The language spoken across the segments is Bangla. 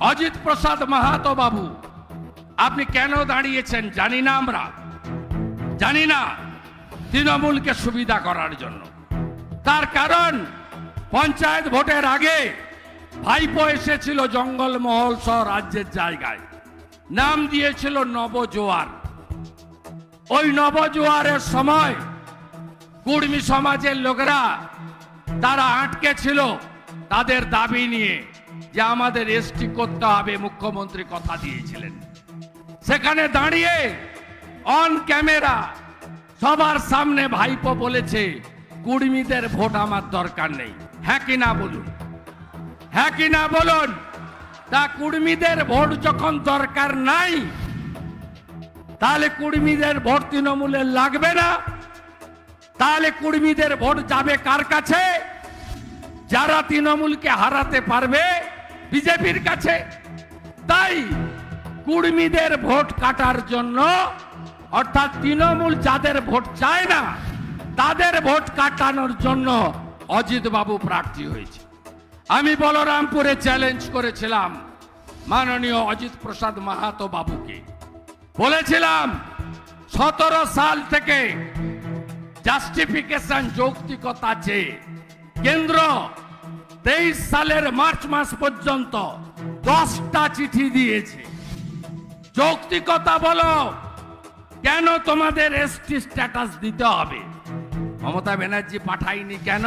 অজিত প্রসাদ মাহাতো বাবু, আপনি কেন দাঁড়িয়েছেন জানি না, আমরা জানি না, তৃণমূলকে সুবিধা করার জন্য। তার কারণ পঞ্চায়েত ভোটের আগে ভাইপো এসেছিল জঙ্গলমহল সহ রাজ্যের জায়গায়, নাম দিয়েছিল নবজোয়ার। ওই নবজোয়ারের সময় কুর্মী সমাজের লোকেরা তারা আটকে ছিল তাদের দাবি নিয়ে যে আমাদের এসটি করতে হবে, মুখ্যমন্ত্রী কথা দিয়েছিলেন। সেখানে দাঁড়িয়ে অন ক্যামেরা সবার সামনে ভাইপো বলেছে কুর্মীদের ভোট আমার দরকার নেই। হ্যাঁ কি না বলুন, হ্যাঁ কি না বলুন। তা কুর্মীদের ভোট যখন দরকার নাই, তাহলে কুর্মীদের ভোট তৃণমূলের লাগবে না। তাহলে কুর্মীদের ভোট যাবে কার কাছে? যারা তৃণমূলকে হারাতে পারবে, বিজেপির কাছে। তাই কুর্মীদের ভোট কাটার জন্য, অর্থাৎ তৃণমূল যাদের ভোট চায় না তাদের ভোট কাটানোর জন্য অজিত বাবু প্রার্থী হয়েছে। আমি বলরামপুরে চ্যালেঞ্জ করেছিলাম মাননীয় অজিত প্রসাদ মাহাতো বাবুকে, বলেছিলাম 17 সাল থেকে জাস্টিফিকেশন যৌক্তিকতা আছে, কেন্দ্র 23 সালের মার্চ মাস পর্যন্ত 10টা চিঠি দিয়েছে। যৌক্তিকতা বলো, কেন তোমাদের এসটি স্ট্যাটাস দিতে হবে? মমতা ব্যানার্জি পাঠায়নি কেন?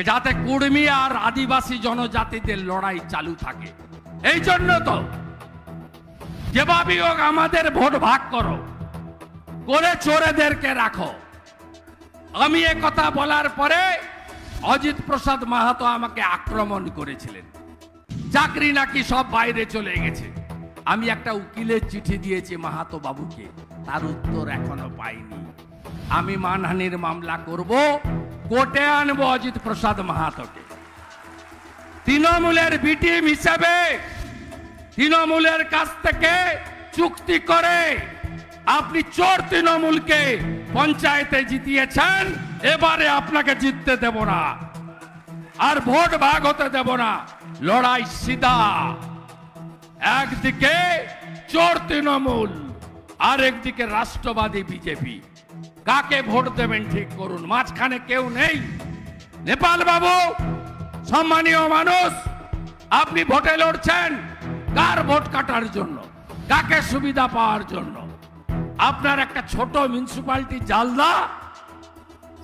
যাতে কুর্মী আর আদিবাসী জনজাতিদের লড়াই চালু থাকে। এই জন্য তো যেভাবেই হোক আমাদের ভোট ভাগ করো, করে চোরেদেরকে রাখো। আমি এ কথা বলার পরে অজিত প্রসাদ মাহাতো আমাকে আক্রমণ করেছিলেন, চাকরি নাকি সব বাইরে চলে গেছে। আমি একটা উকিলের চিঠি দিয়েছি মাহাতো বাবুকে, তার উত্তর এখনো পাইনি। আমি মানহানির মামলা করব, কোর্টে আনবো অজিত প্রসাদ মাহাতোকে। তৃণমূলের বিটিম হিসেবে তৃণমূলের কাছ থেকে চুক্তি করে আপনি চোর তৃণমূলকে পঞ্চায়েতে জিতিয়েছেন, এবারে আপনাকে জিততে দেব না, আর ভোট ভাগ হতে দেব না। লড়াই সিধা, একদিকে চোর তৃণমূল, আর একদিকে রাষ্ট্রবাদী বিজেপি। কাকে ভোট দেবেন ঠিক করুন, মাঝখানে কেউ নেই। নেপাল বাবু, সম্মানীয় মানুষ, আপনি ভোটে লড়ছেন কার ভোট কাটার জন্য, কাকে সুবিধা পাওয়ার জন্য? আপনার একটা ছোট মিউনিসিপালিটি জালদা,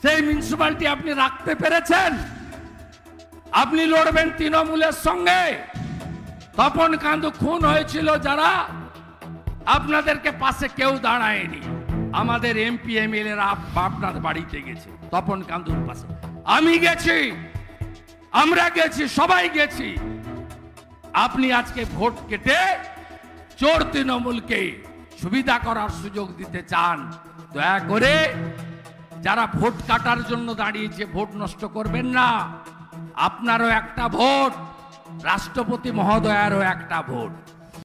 সেই মিউনিসিপালিটি আপনি রাখতে পেরেছেন? আপনি লড়বেন তৃণমূলের সঙ্গে। তপন কান্দু খুন হয়েছিল যারা, আপনাদেরকে পাশে কেউ দাঁড়ায়নি। আমাদের এমপি এমএলএরা আপনার বাড়িতে গেছে তপন কান্দুর পাশে, আমি গেছি, আমরা গেছি, সবাই গেছি। আপনি আজকে ভোট কেটে চোর তৃণমূলকে সুবিধা করার সুযোগ দিতে চান। দয়া করে যারা ভোট কাটার জন্য দাঁড়িয়েছে ভোট নষ্ট করবেন না। আপনারও একটা ভোট, রাষ্ট্রপতি মহোদয়ারও একটা ভোট।